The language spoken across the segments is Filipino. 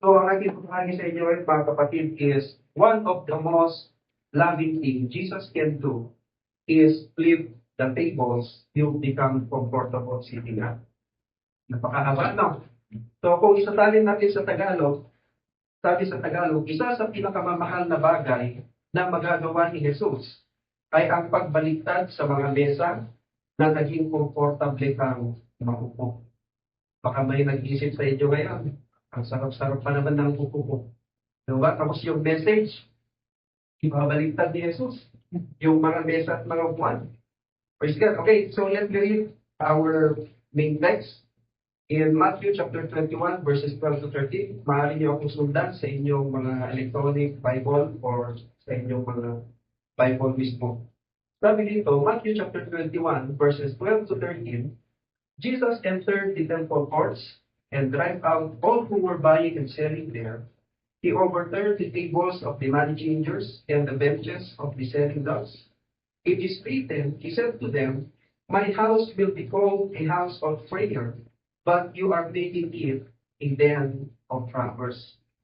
So, ang aking pagkakagi sa inyo rin, mga kapatid, is one of the most loving thing Jesus can do is flip the tables, you become comfortable sitting at. Napakahaba, no? So, kung isasalin natin sa Tagalog, sabi sa Tagalog, isa sa pinakamamahal na bagay na magagawa ni Jesus ay ang pagbaliktad sa mga mesa na naging komportable kang maupo. Baka may nag-isip sa inyo ngayon, ang sarap-sarap pa naman ng upo ko. Diba? Tapos yung message, ibabaliktad ni Jesus. Yung mga mesa at mga upuan. Praise God. Okay, so let's read our main text. In Matthew chapter 21, verses 12 to 13, maaari niyo akong sundan sa inyong mga electronic Bible or sa inyong mga Bible mismo. Sabi dito, Matthew chapter 21, verses 12 to 13, Jesus entered the temple courts and drive out all who were buying and selling there. He overturned the tables of the money changers and the benches of the selling dogs. It is written, he said to them, my house will be called a house of prayer, but you are making it a den of robbers.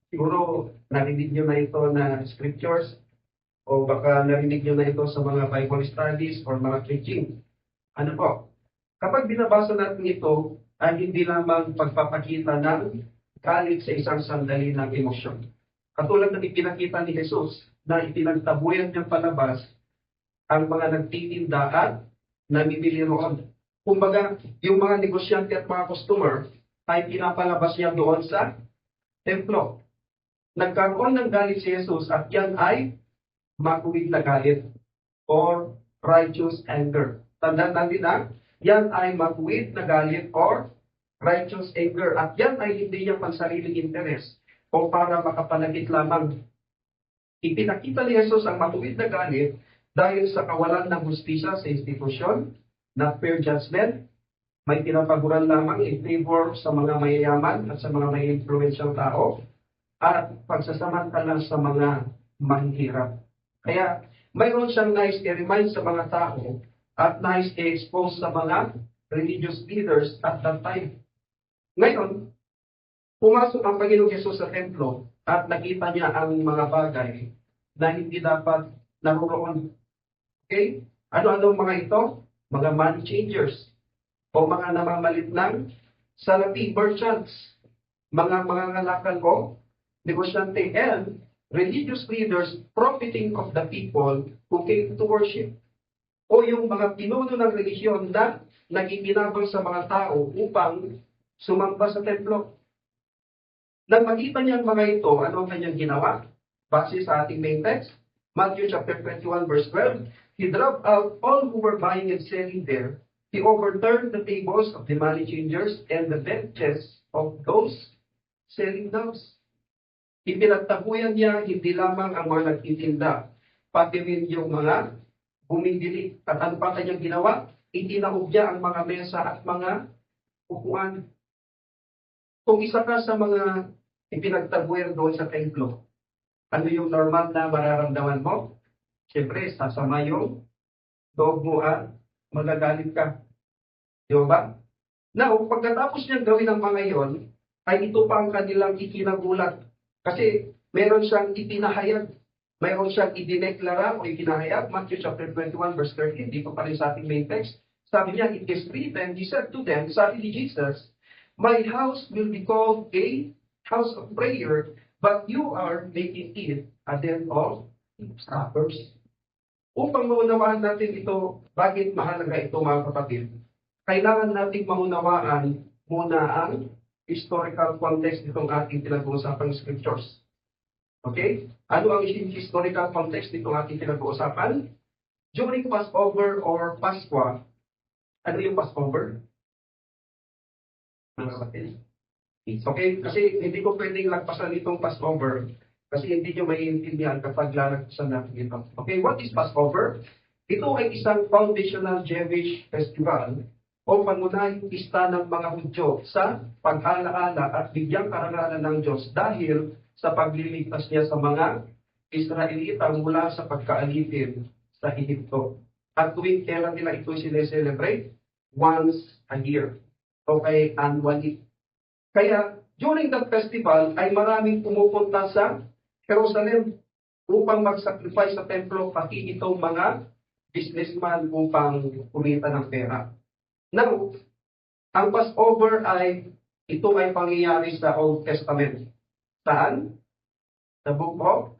Siguro, narinig nyo na ito na scriptures, o baka narinig nyo na ito sa mga Bible studies or mga preaching. Ano po? Kapag binabasa natin ito, ay hindi lamang pagpapakita ng galit sa isang sandali ng emosyon. Katulad ng ipinakita ni Jesus na ipinagtabuyan niyang palabas ang mga nagtitinda at namimili roon. Kumbaga, yung mga negosyante at mga customer ay pinapalabas niya doon sa templo. Nagkaroon ng galit si Jesus at yan ay makuwid na galit or righteous anger. Tandaan din na, yan ay makuwid na galit or righteous anger. At yan ay hindi niya pansariling interes o para makapalagit lamang. Ipinakita ni Jesus ang makuwid na galit dahil sa kawalan ng hustisya sa institusyon, not fair judgment, may pinapaguran lamang in favor sa mga mayayaman at sa mga may influensyang tao, at pagsasamantala sa mga manghirap. Kaya mayroon siyang nais i-remind sa mga tao at nais i-expose sa mga religious leaders at that time. Ngayon, pumasok ang Panginoong Yesus sa templo at nakita niya ang mga bagay na hindi dapat naroon. Okay? Ano-ano mga ito? Mga money changers o mga namamalit ng salapi, merchants, mga ngalakal o negosyante, and religious leaders profiting of the people who came to worship. O yung mga pinuno ng relihiyon na nagiginabang sa mga tao upang sumamba sa templo. Nang makita niya ang mga ito, ano ang kanyang ginawa? Base sa ating main text, Matthew chapter 21, verse 12, he drove out all who were buying and selling there. He overturned the tables of the money changers and the benches of those selling doves. Ipinagtabuyan niya hindi lamang ang mga nagtitinda, pati rin yung mga bumibili. At ano pa kanyang ginawa? Itinaob niya ang mga mesa at mga upuan. Kung isa ka sa mga ipinagtabuyan doon sa templo, ano yung normal na mararamdaman mo? Siyempre, sasama yung loob mo at magagalit ka. Di ba? Now, pagkatapos niyang gawin ang mga iyon, ay ito pa ang kanilang ikinagulat. Kasi meron siyang ipinahayag, meron siyang idineklara o ipinahayag. Matthew chapter 21 verse 13, dito pa rin sa ating main text. Sabi niya, it is written, he said to them, sabi ni Jesus, my house will be called a house of prayer, but you are making it a den of robbers. Upang maunawaan natin ito, bakit mahalaga ito mga kapatid, kailangan nating maunawaan muna ang historical context nitong ating pinag-uusapang scriptures. Okay? Ano ang historical context nitong ating pinag-uusapan? During Passover or Pasqua, ano yung Passover? Mga kapatid. Okay? Kasi hindi ko pwedeng lagpasan itong Passover kasi hindi nyo maiintindihan kapag lalagpasan natin ito. Okay, what is Passover? Ito ay isang foundational Jewish festival o pangunahing pista ng mga Hudyo sa pag-alaala at bigyang karangalan ng Diyos dahil sa pagliligtas niya sa mga Israelita mula sa pagkaalipin sa Ehipto. At tuwing kailan nila ito sineselebrate? Once a year. Okay, annually. Kaya, during that festival ay maraming pumupunta sa Jerusalem upang mag-sacrifice sa templo, pati itong mga businessman upang kumita ng pera. Now, ang Passover ito ay pangyayari sa Old Testament. Saan? Sa book of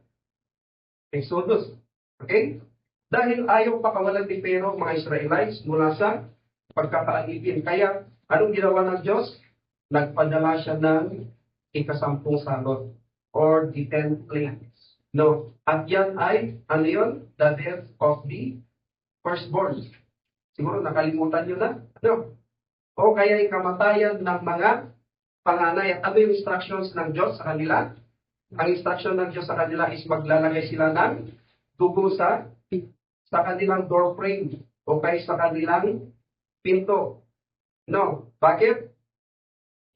Exodus. Okay? Dahil ayaw pakawalan ni Pharaoh mga Israelites mula sa pagkakaalipin. Kaya, anong ginawa ng Diyos? Nagpadala siya ng ikasampung salot or the 10 plagues. No. At yan ay, ano yun? The death of the firstborn. Siguro nakalimutan nyo na. No. O kaya yung kamatayan ng mga panganay. At ano yung instructions ng Diyos sa kanila? Ang instruction ng Diyos sa kanila is maglalagay sila ng dugo sa kanilang door frame o kaya sa kanilang pinto. No. Bakit?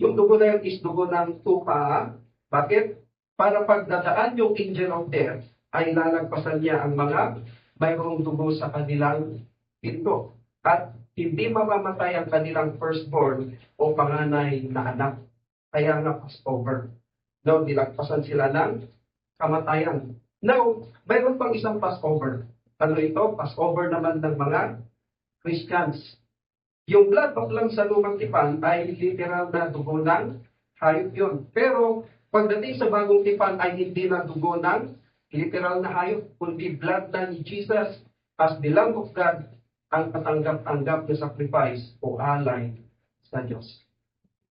Yung dugo na yun is dugo ng tupa. Bakit? Para pagdadaan yung angel of death, ay lalagpasan niya ang mga mayroong dugo sa kanilang pinto. At hindi mamamatay ang kanilang firstborn o panganay na anak. Kaya nga Passover. No, nilagpasan sila ng kamatayan. Now, mayroon pang isang Passover. Ano ito? Passover naman ng mga Christians. Yung blood of lamb sa lumang tipan ay literal na dugo ng hayop yun. Pero pagdating sa bagong tipan ay hindi na dugo ng literal na hayop, kundi blood na ni Jesus as the Lamb of God ang katanggap-tanggap na sacrifice o alay sa Diyos.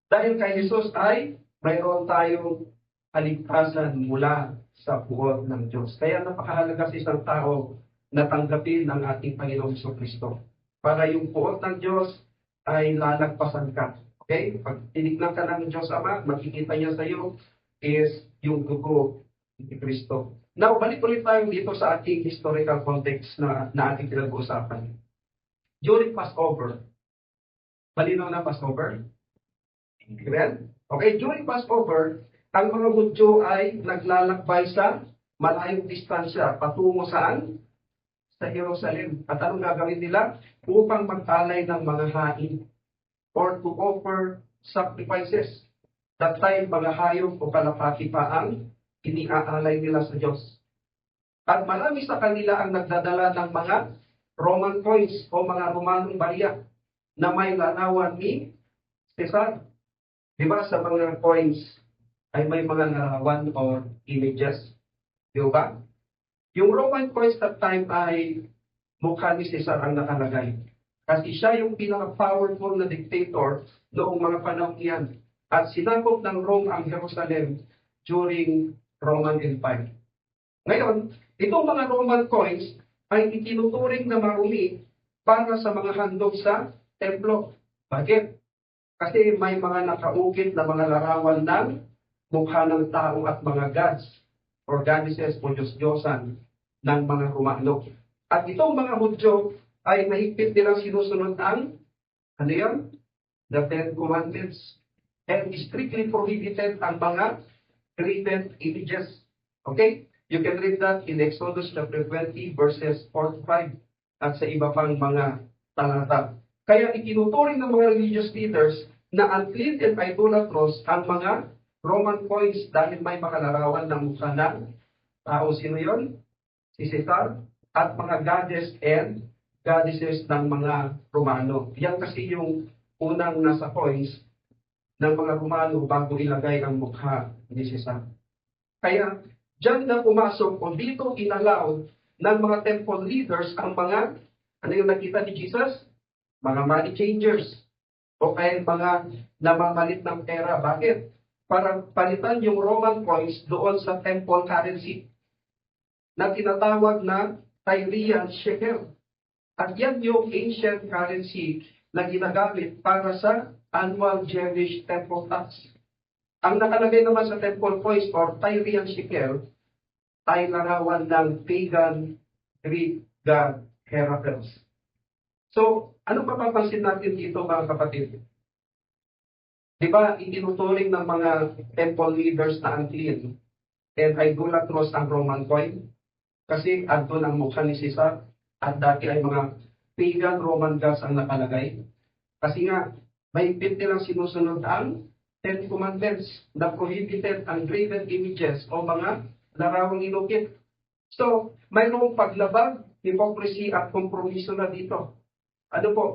Dahil kay Jesus ay mayroon tayong kaligtasan mula sa puot ng Diyos. Kaya napakahalaga sa isang tao na tanggapin ang ating Panginoong Jesucristo. Para yung puot ng Diyos ay lalagpasan ka. Okay? Pag tinignan ka ng Diyos Ama, makikita niya sa iyo is yung dugo ni Kristo. Now, balik ulit tayo dito sa ating historical context na ating pinag-uusapan. During Passover, malinaw na Passover? Amen? Okay, during Passover, ang mga Hudyo ay naglalakbay sa malayong distansya patungo saan? Sa Jerusalem. At anong gagawin nila? Upang mag-alay ng mga hain or to offer sacrifices. That time, mga hayop o kalapati pa ang iniaalay nila sa Diyos. At marami sa kanila ang nagdadala ng mga Roman coins o mga Romanong barya na may larawan ni Caesar. Diba sa mga coins ay may mga larawan or images? Diba? Yung Roman coins that time ay mukha ni Caesar ang nakalagay. Kasi siya yung pinaka-powerful na dictator noong mga panahon iyan. At sinakop ng Rome ang Jerusalem during Roman Empire. Ngayon, itong mga Roman coins ay itinuturing na marumi para sa mga handog sa templo. Bakit? Kasi may mga nakaukit na mga larawan ng mukha ng tao at mga gods or goddesses o Diyos-Diyosan ng mga Romano. At itong mga Hudyo ay mahigpit nilang sinusunod ang, ano yan? The Ten Commandments. And strictly prohibited ang mga created images. Okay? You can read that in Exodus chapter 20 verses 4 to 5 at sa iba pang mga talata. Kaya itinuturing ng mga religious leaders na unclean and idolatrous ang mga Roman coins dahil may makalarawan ng mukha ng tao. Sino yun? Si Caesar at mga goddess and goddesses ng mga Romano. Yan kasi yung unang nasa coins ng mga Romano bago ilagay ang mukha ni Caesar. Kaya, diyan na pumasok o dito inallowed ng mga temple leaders ang mga, ano yung nakita ni Jesus? Mga money changers. O kaya mga namamalit ng pera. Bakit? Para palitan yung Roman coins doon sa temple currency na tinatawag na Tyrian shekel. At yan yung ancient currency na ginagamit para sa annual Jewish temple tax. Ang nakalagay naman sa temple coins or Tyrian shekel ay larawan ng pagan Greek god Heracles. So, ano papapansin natin dito mga kapatid? Diba, itinuturing ng mga temple leaders na unclean and idolatrous ang Roman coin? Kasi andun ang mukha ni Caesar at dati ay mga pagan Roman gods ang nakalagay. Kasi nga, mahigpit nilang sinusunod ang Ten Commandments na prohibited ang graven images o mga larawang inukit. So, mayroong paglabag, hypocrisy at kompromiso na dito. Ano po?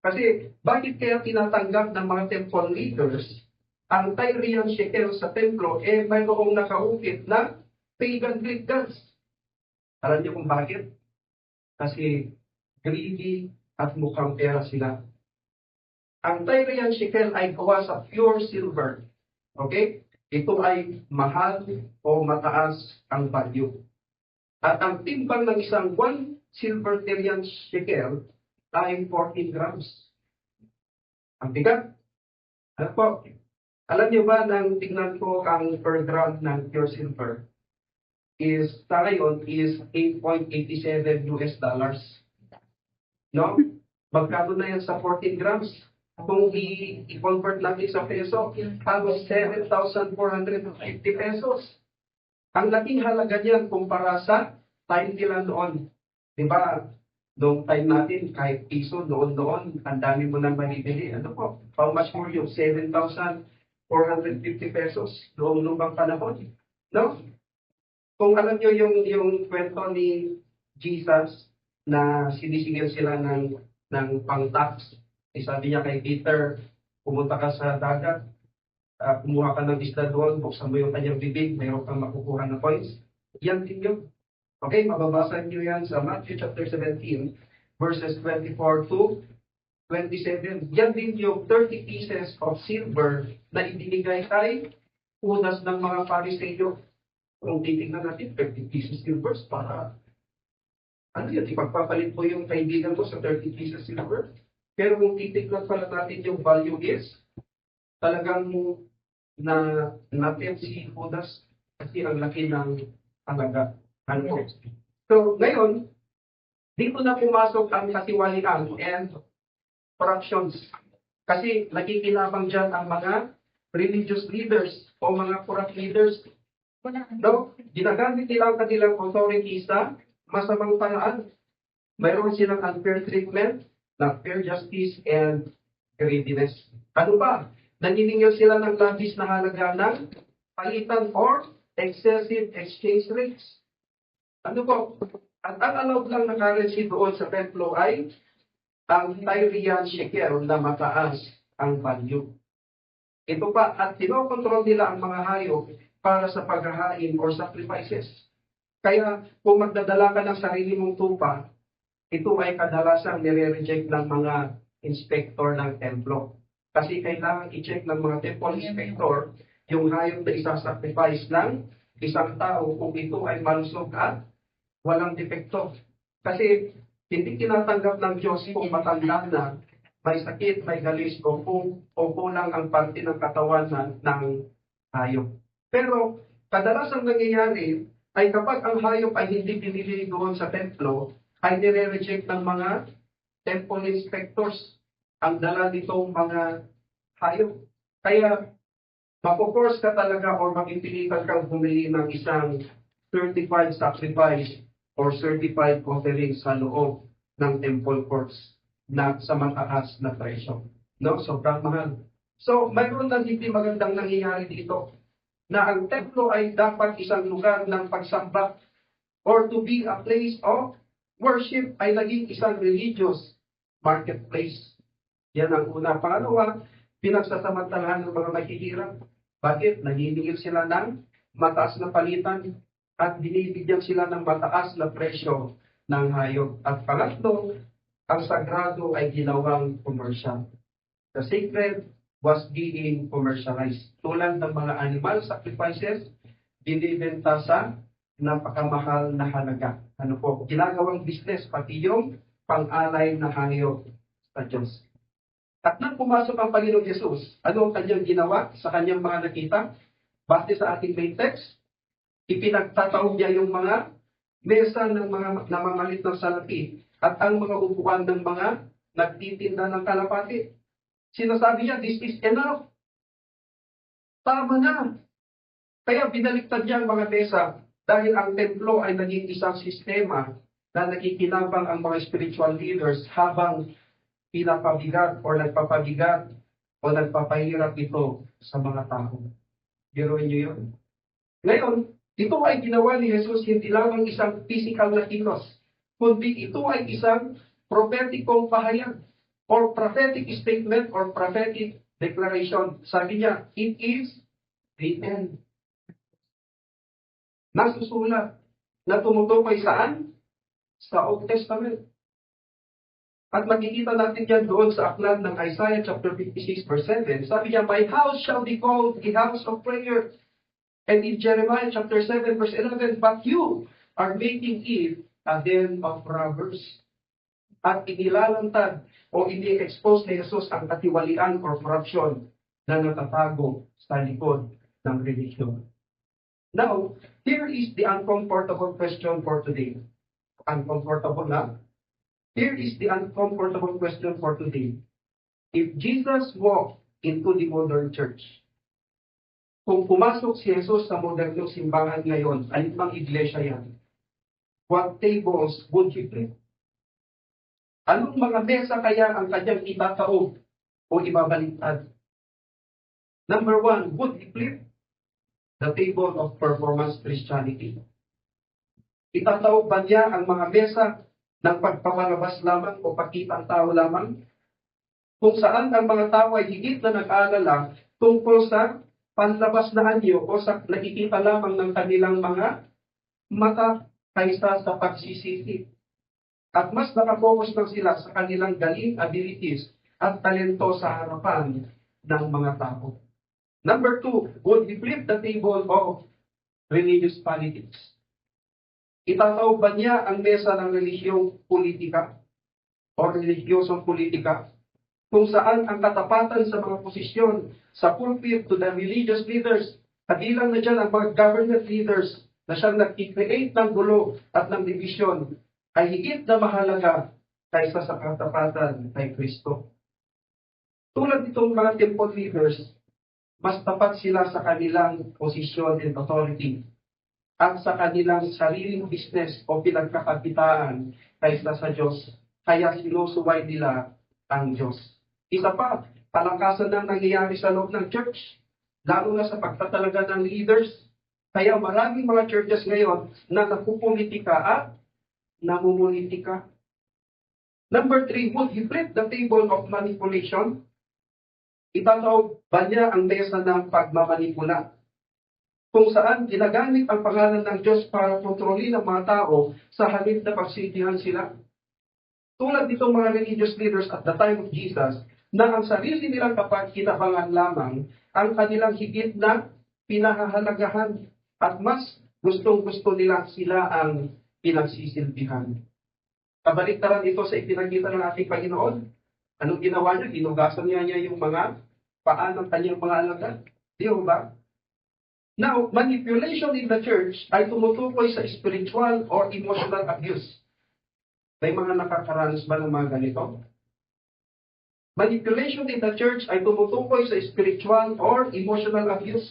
Kasi, bakit kaya tinatanggap ng mga temple leaders ang Tyrian shekel sa templo, mayroong nakaukit na pagan Greek gods? Alam niyo kung bakit? Kasi, greedy at mukhang pera sila. Ang Tyrian shekel ay gawa sa pure silver. Okay? Ito ay mahal o mataas ang value. At ang timbang ng isang 1 silver Tyrian shekel ay 14 grams. Ang bigat. Ano po? Alam niyo ba nang tignan ko ang per gram ng pure silver is sa ngayon is 8.87 US dollars. No? Magkano na yan sa 14 grams? Kung i-convert natin sa peso, halos 7,450 pesos. Ang laking halaga niyan kumpara sa time nila noon. Diba? Noong time natin, kahit piso, noon, ang dami mo nang manibili. Ano po? How much more yung 7,450 pesos noong lumang panahon? No? Kung alam nyo yung kwento ni Jesus na sinisingil sila ng pang-tax, sabi niya kay Peter, pumunta ka sa dagat, kumuha ka ng isda doon, buksan mo yung kanyang bibig, mayroon kang makukuha na coins. Yan din yun. Okay, mababasa niyo yan sa Matthew chapter 17, verses 24 to 27. Yan din yung 30 pieces of silver na ibinigay kay unas ng mga Pariseo. Kung titignan natin, 30 pieces silver para ano yan, ipagpapalit po yung kaibigan ko sa 30 pieces silver. Pero kung titignan pala natin yung value is, talagang natin si Judas kasi ang laki ng halaga. Ano? So, ngayon, dito na pumasok ang katiwalian and corruptions. Kasi nakikinabang dyan ang mga religious leaders o mga corrupt leaders. No? Ginagamit nila ang kanilang authority sa masamang paraan. Mayroon silang unfair treatment, fair justice, and greediness. Ano ba? Naniningil sila ng labis na halaga ng palitan or excessive exchange rates. Ano po? At ang allowed lang na currency doon sa templo ay ang Tyrian shekel na mataas ang value. Ito pa, at tinokontrol nila ang mga hayop para sa paghahain or sacrifices. Kaya kung magdadala ka ng sarili mong tupa, ito ay kadalasang nire-reject ng mga inspector ng templo. Kasi kailangan i-check ng mga temple inspector yung hayop na isasacrifice ng isang tao kung ito ay malusog at walang depekto. Kasi hindi tinatanggap ng Diyos kung matanda na, may sakit, may galis, o kulang ang parte ng katawan ng hayop. Pero kadalasang nangyayari ay kapag ang hayop ay hindi pinili doon sa templo, ay nire-reject ng mga temple inspectors ang dala nitong mga hayop. Kaya, mapoforce ka talaga o makipilitan kang bumili ng isang certified sacrifice or certified offering sa loob ng temple courts na sa mataas na presyo. No? Sobrang mahal. So, mayroon na hindi magandang nangyayari dito na ang templo ay dapat isang lugar ng pagsamba or to be a place of worship ay naging isang religious marketplace. Yan ang una. Pangalawa, pinagsasamantalahan ng mga mahihirap. Bakit? Naniningil sila ng mataas na palitan at binibigyan sila ng mataas na presyo ng hayop. At pangatlo, ang sagrado ay ginawang commercial. The sacred was being commercialized. Tulad ng mga animal sacrifices, binibenta sa napakamahal na halaga. Ano po? Ginagawang business, pati yung pang-alay na hayop sa Diyos. At nang pumasok ang Panginoong Jesus, ano ang kanyang ginawa sa kanyang mga nakita? Base sa ating main text, ipinagtataob niya yung mga mesa ng mga namamalit ng salapi at ang mga upuan ng mga nagtitinda ng kalapati. Sinasabi niya, this is enough. Tama na. Kaya binaliktad niya ang mga mesa dahil ang templo ay naging isang sistema na nakikinabang ang mga spiritual leaders habang pinapabigat or nagpapabigat o nagpapahirap ito sa mga tao. Biruin niyo yun. Ngayon, ito ay ginawa ni Jesus hindi lamang isang physical na kilos, kundi ito ay isang propheticong pahayag or prophetic statement or prophetic declaration. Sabi niya, it is written. Nasusulat na tumutukoy saan? Sa Old Testament. At makikita natin yan doon sa aklat ng Isaiah chapter 56 verse 7. Sabi niya, my house shall be called a house of prayer. And in Jeremiah chapter 7 verse 11, but you are making it a den of robbers. At inilalantad o ini-expose ni Jesus ang katiwalian or corruption na natatago sa likod ng religion. Now, here is the uncomfortable question for today. Uncomfortable na? Here is the uncomfortable question for today. If Jesus walked into the modern church, kung pumasok si Jesus sa modernong simbahan ngayon, anumang iglesia yan, what tables would he flip? Anong mga mesa kaya ang kanyang itataob o ibabaliktad? Number one, would he flip the table of performance Christianity? Itataob ba niya ang mga mesa ng pagpapalabas lamang o pakitang tao lamang? Kung saan ang mga tao ay higit na nag-aalala tungkol sa panlabas na anyo o sa nakikita lamang ng kanilang mga mata kaysa sa pagsisisi. At mas nakapokus lang sila sa kanilang galing, abilities, at talento sa harapan ng mga tao. Number two, would he flip the table of religious politics? Itataob ba niya ang mesa ng relihiyong politika o relihiyosong politika kung saan ang katapatan sa mga posisyon sa pulpit to the religious leaders, kabilang na dyan ang mga government leaders na siyang nag-create ng gulo at ng division ay higit na mahalaga kaysa sa katapatan kay Kristo. Tulad nitong mga temple leaders, mas tapat sila sa kanilang posisyon and authority at sa kanilang sariling business o pinagkakakitaan kaysa sa Diyos, kaya sinusuway nila ang Diyos. Isa pa, palakasan ng nangyayari sa loob ng church, lalo na sa pagtatalaga ng leaders, kaya maraming mga churches ngayon na napupolitika at namumulitika. Number three, would he flip the table of manipulation? Itataob ba niya ang mesa ng pagmamanipula? Kung saan ginagamit ang pangalan ng Diyos para kontrolin ang mga tao sa halip na pagsilbihan sila. Tulad nitong mga religious leaders at the time of Jesus, na ang sarili nilang kapakinabangan lamang ang kanilang higit na pinahahalagahan at mas gustong-gusto nila sila ang pinagsisilbihan. Kabaliktaran ito sa ipinakita ng ating Panginoon. Anong ginawa niya? Ginugasan niya yung mga paa ng kanyang mga alagad. Di ba? Now, manipulation in the church ay tumutukoy sa spiritual or emotional abuse. May mga nakakaranas ba ng mga ganito? Manipulation in the church ay tumutukoy sa spiritual or emotional abuse.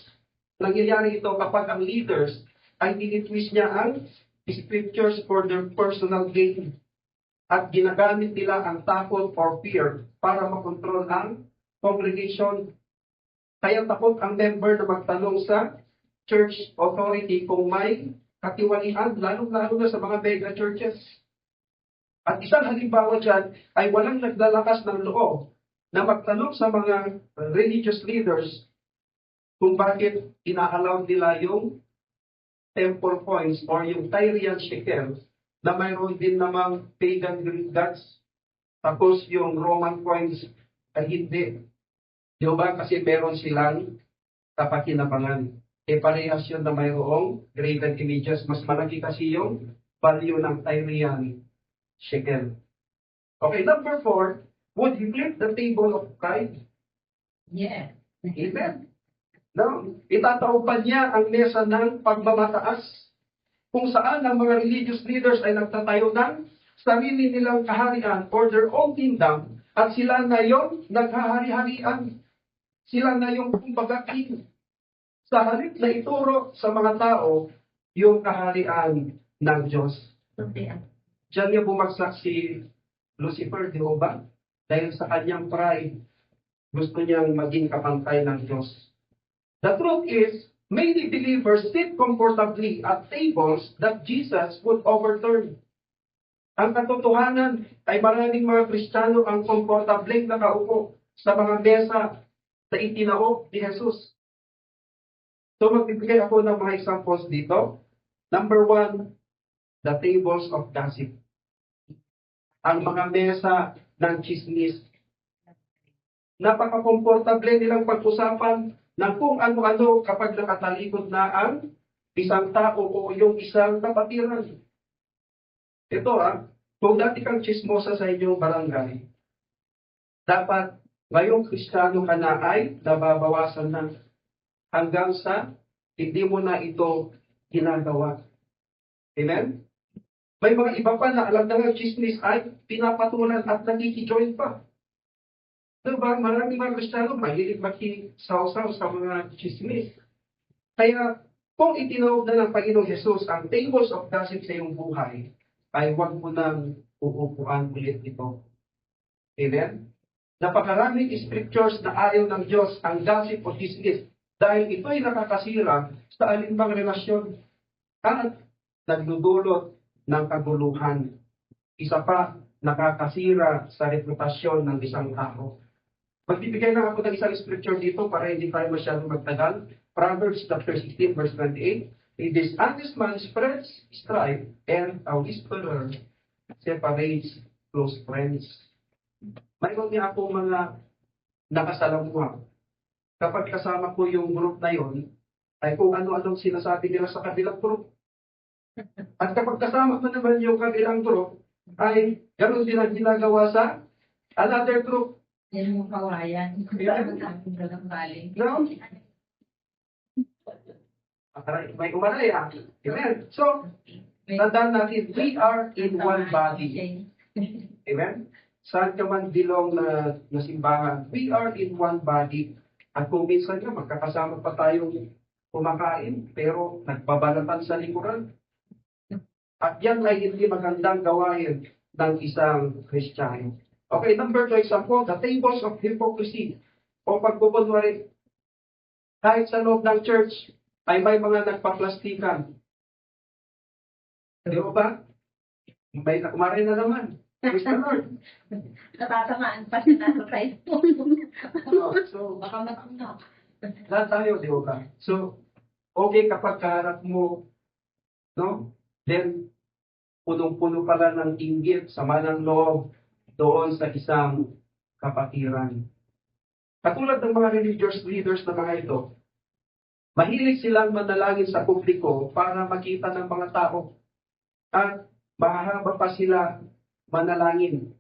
Nangyayari ito kapag ang leaders ay tinitwist niya ang scriptures for their personal gain at ginagamit nila ang takot or fear para makontrol ang congregation. Kaya takot ang member na magtanong sa church authority kung may katiwalian, lalo-lalo na sa mga mega churches. At isang halimbawa dyan ay walang naglalakas ng loob na magtanong sa mga religious leaders kung bakit inaalaw nila yung temple coins or yung Tyrian shekel na mayroon din namang pagan Greek gods. Tapos yung Roman coins ay hindi. Di ba? Kasi meron silang kapakinabangan. Parehas yun na mayroong graven images. Mas malaki kasi yung value ng Tyrian shekel. Okay, number 4, would he flip the table of pride? Yeah. Amen. No, itataob pa niya ang mesa ng pagmamataas kung saan ang mga religious leaders ay nagtatayo ng sarili nilang kaharian or their own kingdom at sila na yung naghahari-harian. Sila na yung kumbaga king. Sa halip na ituro sa mga tao yung kaharian ng Diyos. Diyan niya bumagsak si Lucifer, di ba? Dahil sa kanyang pride. Gusto niyang maging kapantay ng Diyos. The truth is, many believers sit comfortably at tables that Jesus would overturn. Ang katotohanan ay maraming mga Kristiyano ang komportableng nakaupo sa mga mesa na itinaob ni Jesus. So magbibigay ako ng mga examples dito. Number 1, the tables of gossip. Ang mga mesa ng chismis. Napaka-komportable nilang pag-usapan ng kung ano-ano kapag nakatalikod na ang isang tao o yung isang kapatiran. Ito kung dati kang chismosa sa inyong barangay, dapat ngayong Kristiyano ka na ay nababawasan na hanggang sa hindi mo na ito ginagawa. Amen? May mga iba pa na alam na ng chismis ay pinapatulan at nakikijoin pa. Diba? Maraming mga Kristiyano mahilig makisaw-saw sa mga chismis. Kaya kung itinawag na ng Panginoong Jesus ang tables of gossip sa iyong buhay, ay huwag mo nang uupuan ulit ito. Amen? Napakaraming scriptures na ayaw ng Diyos ang gossip o chismis dahil ito ay nakakasira sa alinmang relasyon at nagdudulot ng kaguluhan. Isa pa, nakakasira sa reputasyon ng isang tao. Magbibigay lang ako ng isang scripture dito para hindi tayo masyadong magtagal. Proverbs chapter 16 verse 28. A dishonest man spreads strife, and a whisperer separates close friends. Mayroon niya ako mga nakasalamuha. Kapag kasama ko yung group na yon, ay kung ano-anong sinasabi nila sa kabilang group. At kapag kasama ko naman yung kabilang group, ay ganoon din ang ginagawa sa another group. Yan mo kawayan. No? May umalaya. Amen. So, tandaan natin, we are in one body. Amen? Saan ka man dilong na simbahan, we are in one body. At kung minsan nga, magkakasama pa tayong kumakain, pero nagbabalatan sa likuran. At yan ay hindi magandang gawain ng isang Kristiyano. Okay, number 2 example, the tables of hypocrisy. O pagkukunwari, kahit sa loob ng church, ay may mga nagpaplastikan. Di ba? May nakumarin na naman. Praise the Lord. Natatamaan pa siya nasa Facebook. So, Baka matanda. lahat tayo, di ba? So, okay kapag kaharap mo, no? Then, punong-puno pala ng inggit, sama ng loob, doon sa isang kapatiran. Katulad ng mga religious leaders na mga ito, mahilig silang manalangin sa publiko para makita ng mga tao. At mahahaba pa sila manalangin.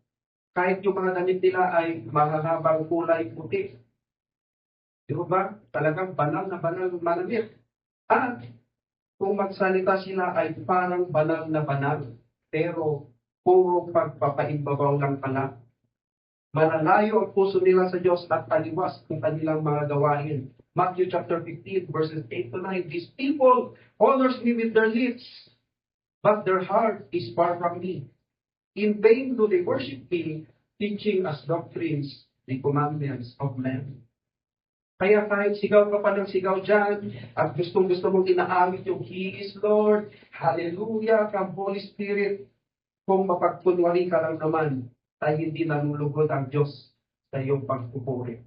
Kahit yung mga damit nila ay mahahabang kulay puti. Di ba? Talagang banal na manamit. At kung magsalita sila ay parang banal na banal. Pero puro pagpapaimbabaw lang pala. Malalayo ang puso nila sa Diyos at taliwas ng kanilang mga gawain. Matthew chapter 15 verses 8 to 9. These people honors me with their lips, but their heart is far from me. In vain do they worship me, teaching as doctrines the commandments of men. Kaya kahit sigaw ka pa ng sigaw dyan, at gustong-gusto mong inaawit yung He is Lord, Hallelujah, come Holy Spirit, kung mapagkunwari ka lang naman, ay hindi nanulugod ang Diyos sa iyong pagpupuri.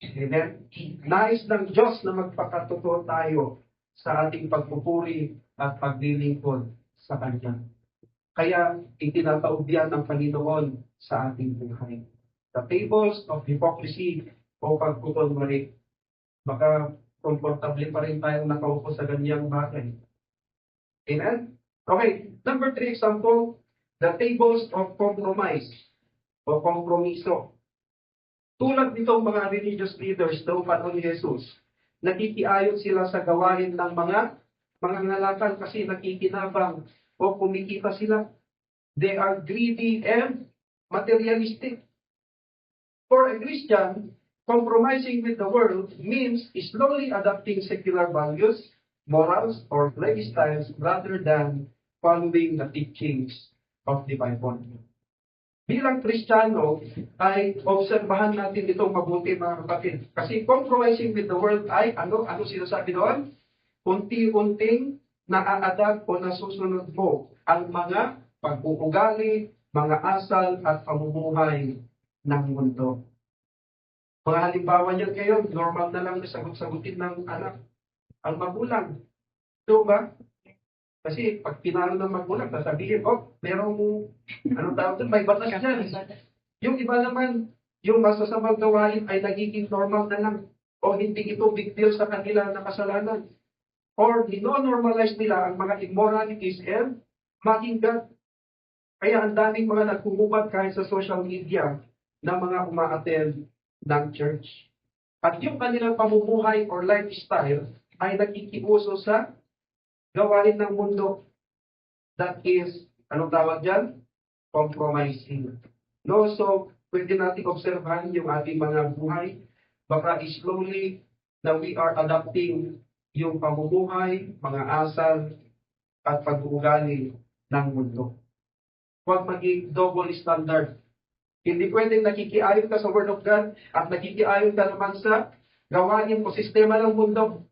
Amen? Nais ng Diyos na magpakatotoo tayo sa ating pagpupuri at paglilingkod sa Kanya. Kaya itinataob yan ng Panginoon sa ating buhay. The tables of hypocrisy o pagkukunwari, baka komportable pa rin tayong nakaupo sa ganyang bagay. Amen? Okay, number 3 example, the tables of compromise o kompromiso. Tulad nitong mga religious leaders noong panahon ni Jesus, nakikiayon sila sa gawain ng mga ngalakal kasi nakikinabang o kumikita sila. They are greedy and materialistic. For a Christian, compromising with the world means slowly adopting secular values, morals, or lifestyles rather than following the teachings of the Bible. Bilang Kristiyano, ay obserbahan natin itong mabuti mga kapatid. Kasi compromising with the world ay, ano sinasabi doon? Unti-unting naa-adapt o nasusunod mo ang mga pag-uugali, mga asal at pamumuhay ng mundo. Mga halimbawa niyan kayo, normal na lang na sagot-sagutin ng anak ang magulang. Ito ba? Kasi pag pinalo ng magulang, sasabihin, merong, tawag doon, may batas dyan. Yung iba naman, yung masasamang gawain ay nagiging normal na lang. O hindi ito big deal sa kanila na kasalanan. Or dino-normalize nila ang mga immoralities and maging God. Kaya ang daming mga nagkukubat kahit sa social media na mga umaattend ng church. At yung kanilang pamumuhay or lifestyle ay nakikiuso sa gawain ng mundo. That is, anong tawag dyan? Compromising. No, so, pwede natin obserbahan yung ating mga buhay. Baka slowly na we are adapting yung pamumuhay, mga asal, at pag-uugali ng mundo. Huwag maging double standard. Hindi pwedeng nakikiayon ka sa Word of God at nakikiayon ka naman sa gawain o sistema ng mundo.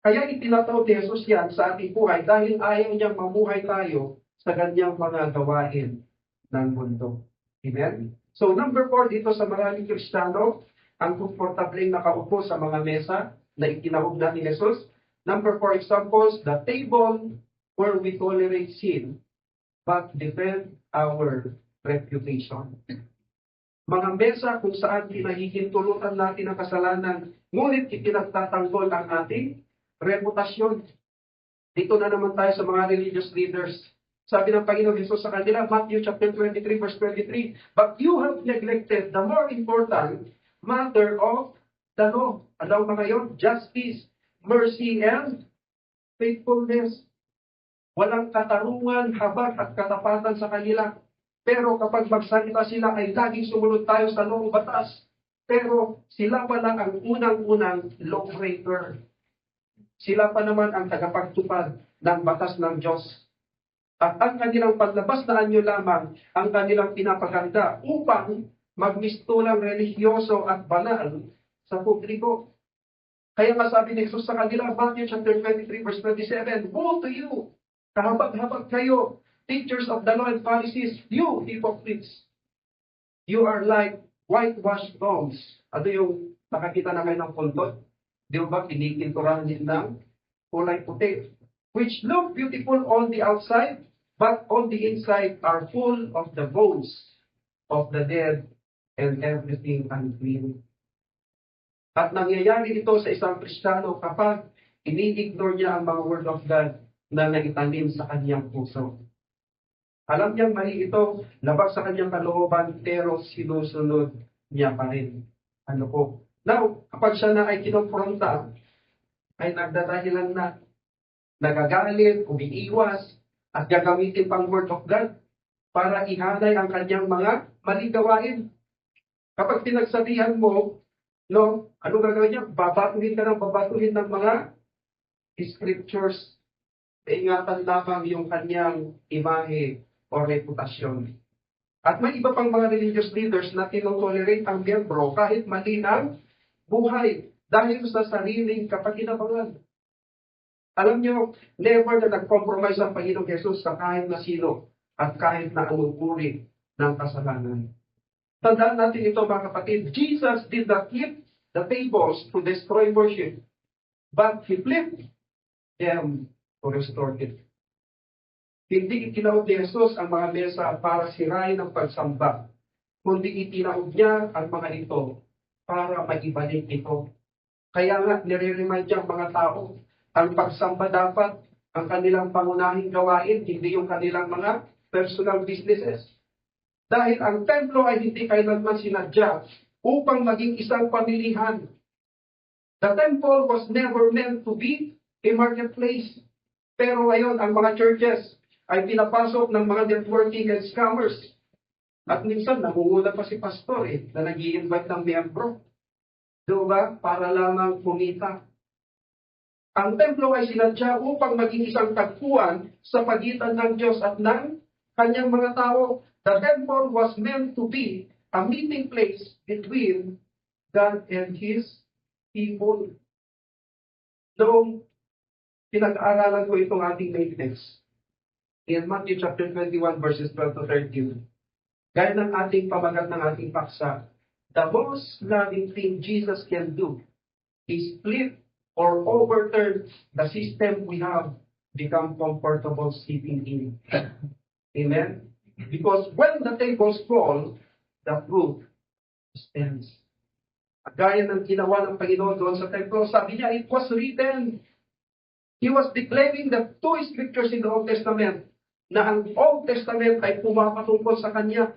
Kaya itinatawag ni Jesus yan sa ating buhay dahil ayaw niyang mamuhay tayo sa ganyang mga gawain ng mundo. Amen? So number 4 dito sa maraming Kristiyano, ang komportableng nakaupo sa mga mesa na itinahog na ni Jesus. Number 4 examples, the table where we tolerate sin but defend our reputation. Mga mesa kung saan pinahihintulutan natin ang kasalanan, ngunit ipinagtatanggol ang ating reputasyon. Dito na naman tayo sa mga religious leaders. Sabi ng Panginoon Jesus sa kanila, Matthew chapter 23, verse 23, but you have neglected the more important matter of the law. Ano mga yon? Justice, mercy, and faithfulness. Walang katarungan, habag at katapatan sa kanila. Pero kapag magsalita sila ay laging sumunod tayo sa law batas. Pero sila pala ang unang-unang lawbreaker. Sila pa naman ang tagapagtupad ng batas ng Diyos. At ang kanilang paglabas na anyo lamang ang kanilang pinapaganda upang magmistulang religyoso at banal sa publiko. Kaya nga sabi ni Jesus sa kanila, Matthew chapter 23, verse 27, woe to you! Kahabag-habag kayo, teachers of the law and Pharisees, you hypocrites! You are like whitewashed tombs. Ano yung nakakita na kayo ng pundot? Di ba kinikinturahan din ng kulay puti? Which look beautiful on the outside, but on the inside are full of the bones of the dead and everything unclean. At nangyayari ito sa isang Kristiyano kapag ini-ignore niya ang mga word of God na naitanim sa kanyang puso. Alam niyang mali ito, labag sa kanyang kalooban, pero sinusunod niya pa rin. Ano po? Now, kapag siya na ay kinompronta, ay nagdadahilan na nagagalit, umiiwas, at gagamitin pang word of God para ihanay ang kanyang mga maling gawain. Kapag pinagsabihan mo, ano gagawin niya? Babatuhin ka ng babatuhin ng mga scriptures. Ingatan lamang yung kanyang imahe o reputasyon. At may iba pang mga religious leaders na tinotolerate ang miyembro kahit mali ang buhay dahil sa sariling kapakinabangan. Alam niyo, never na nag-compromise ang Panginoong Jesus sa kahit na sino at kahit na anong uri ng kasalanan. Tandaan natin ito mga kapatid, Jesus did not keep the tables to destroy worship, but He flipped them to restore it. Hindi itinawag ni Jesus ang mga mesa para sirain ang pagsamba, kundi itinawag niya ang mga ito para maibalik ito. Kaya nga, nire-remind niya ang mga tao, ang pagsamba dapat ang kanilang pangunahing gawain, hindi yung kanilang mga personal businesses. Dahil ang templo ay hindi kailanman sinadya upang maging isang pamilihan. The temple was never meant to be a marketplace. Pero ngayon, ang mga churches ay pinapasok ng mga networking and scammers. At minsan, namumula pa si pastor na nag-i-invite ng miyembro. Diba? Para lamang kumita. Ang templo ay sinadya upang maging isang tagpuan sa pagitan ng Diyos at ng kanyang mga tao. The temple was meant to be a meeting place between God and His people. Noong pinag-aaralan ko itong ating maintenance, in Matthew chapter 21 verses 12 to 13, gaya ng ating pamagat ng ating paksa, the most loving thing Jesus can do is flip or overturn the system we have become comfortable sitting in. Amen? Because when the tables fall, the truth stands. Gaya ng ginawa ng Panginoon doon sa templo, sabi niya, it was written. He was declaring the two scriptures in the Old Testament, na ang Old Testament ay pumapatungkol sa Kanya.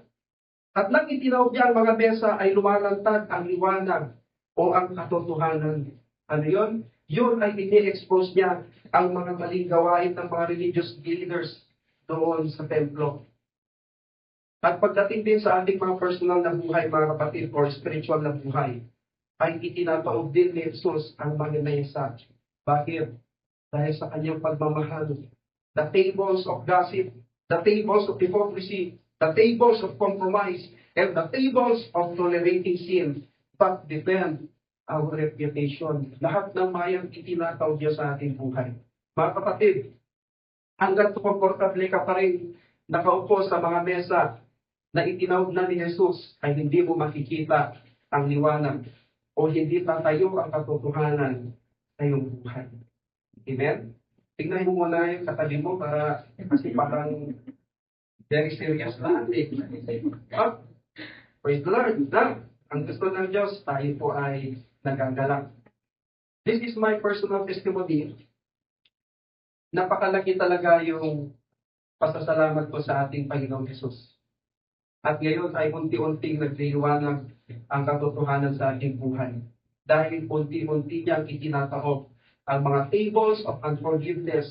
At nang itinawag niya ang mga mesa ay lumalantad ang liwanag o ang katotohanan. Ano yun? Yun ay ini-expose niya ang mga maling gawain ng mga religious leaders doon sa templo. At pagdating din sa ating mga personal na buhay, mga kapatid, or spiritual na buhay, ay itinataob din ni Jesus ang mga mesa. Bakit? Dahil sa kanyang pagmamahal. The tables of gossip, the tables of hypocrisy, the tables of compromise, and the tables of tolerating sin, but defend our reputation. Lahat ng mayang itinataw niya sa ating buhay. Mga kapatid, hanggang komportable ka pa rin nakaupo sa mga mesa na itinawag na ni Jesus, ay hindi mo makikita ang liwanag o hindi tatayo ang katotohanan sa iyong buhay. Amen? Tingnan mo muna yung katabi mo para kasi parang very serious na ating. But, praise the Lord. Na, ang gusto ng Diyos, tayo po ay nagagalak. This is my personal testimony. Napakalaki talaga yung pasasalamat ko sa ating Panginoong Jesus. At ngayon ay unti-unting nagliliwanag ang katotohanan sa ating buhay. Dahil unti-unti niyang itinatahog ang mga tables of unforgiveness,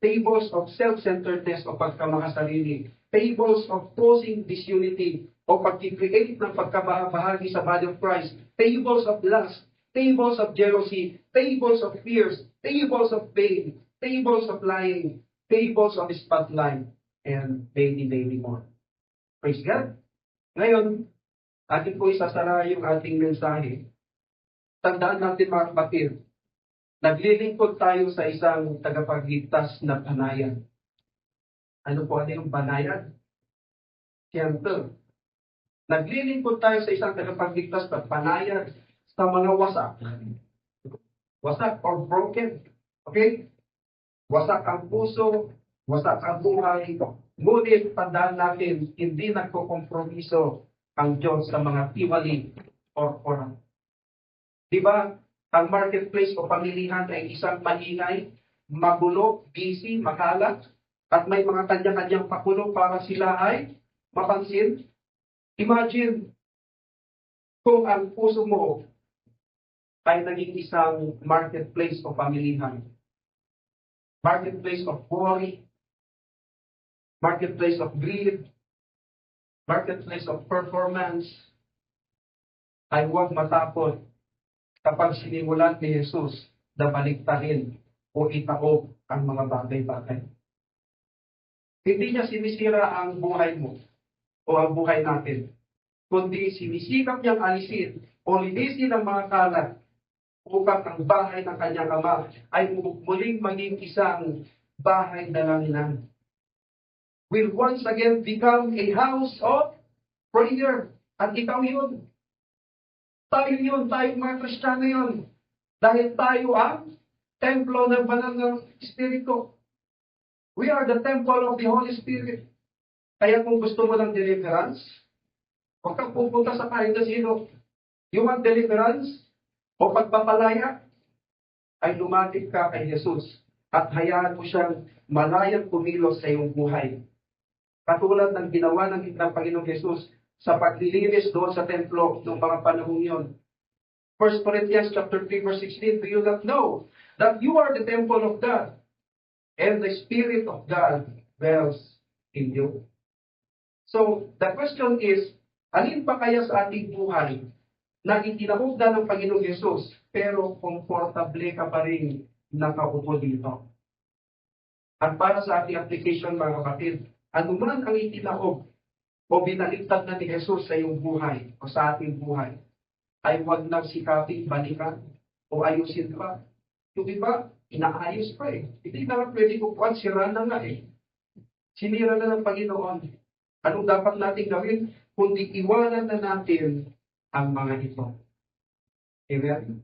tables of self-centeredness o pagkamakasarili, tables of causing disunity o pag-create ng pagkabahagi sa body of Christ, tables of lust, tables of jealousy, tables of fears, tables of pain, tables of lying, tables of spotlight, and many more. Praise God. Ngayon, atin po isasara yung ating mensahe. Tandaan natin mga kapatid, naglilingkod tayo sa isang tagapagligtas na banayan. Ano po yung banayan? Siyempre, naglilingkod tayo sa isang tagapagligtas na banayan sa mga wasak. Wasak or broken. Okay? Wasak ang puso, wasak ang buhay. Ngunit tandaan natin, hindi nagkokompromiso ang Diyos sa mga tiwali or orang. Diba? Ang marketplace o pamilihan ay isang maingay, magulo, busy, makalat, at may mga kanya-kanyang pakulo para sila ay mapansin. Imagine kung ang puso mo ay naging isang marketplace o pamilihan. Marketplace of worry, marketplace of greed, marketplace of performance, ay huwag matapot kapag sinimulan ni Jesus na baliktarin o itaob ang mga bagay-bagay. Hindi niya sinisira ang buhay mo o ang buhay natin, kundi sinisikap niyang alisin o linisin ang mga kalat upang ang bahay ng kanyang ama ay muling maging isang bahay na langinan. Will once again become a house of prayer. At ikaw yun. Tayo yun, tayong mga Kristiyano yun. Dahil tayo ang templo ng banal ng Espiritu. We are the temple of the Holy Spirit. Kaya kung gusto mo ng deliverance, huwag kang pupunta sa kahit na sino. You want deliverance o pagpapalaya, ay lumapit ka kay Jesus at hayaan mo siyang malayang kumilos sa iyong buhay. Katulad ng ginawa ng Panginoong Jesus sa paglilinis doon sa templo noong mga panahon yun. 1 Corinthians chapter 3 verse 16, do you not know that you are the temple of God and the Spirit of God dwells in you? So, the question is, alin pa kaya sa ating buhay na itinahog na ng Panginoong Jesus pero komportable ka pa rin nakaupo dito? At para sa ating application mga kapatid, anuman ang itinahog o binaligtad na ni Jesus sa iyong buhay o sa ating buhay, ay huwag nang sikaping balikan o ayusin pa. Yung iba, inaayos pa eh. Hindi na pwede kukuhan, sira na nga eh. Sinira na ng Panginoon. Anong dapat natin gawin? Kundi iwanan na natin ang mga ito. Amen?